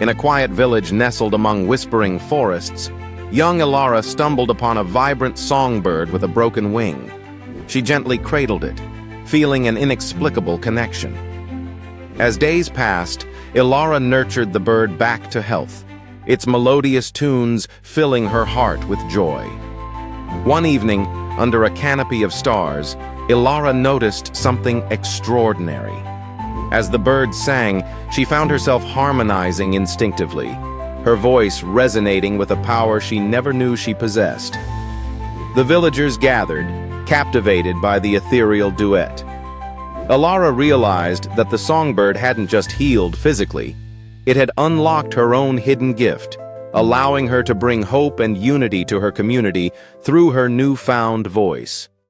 In a quiet village nestled among whispering forests, young Ilara stumbled upon a vibrant songbird with a broken wing. She gently cradled it, feeling an inexplicable connection. As days passed, Ilara nurtured the bird back to health, its melodious tunes filling her heart with joy. One evening, under a canopy of stars, Ilara noticed something extraordinary. As the bird sang, she found herself harmonizing instinctively, her voice resonating with a power she never knew she possessed. The villagers gathered, captivated by the ethereal duet. Ilara realized that the songbird hadn't just healed physically, it had unlocked her own hidden gift, allowing her to bring hope and unity to her community through her newfound voice.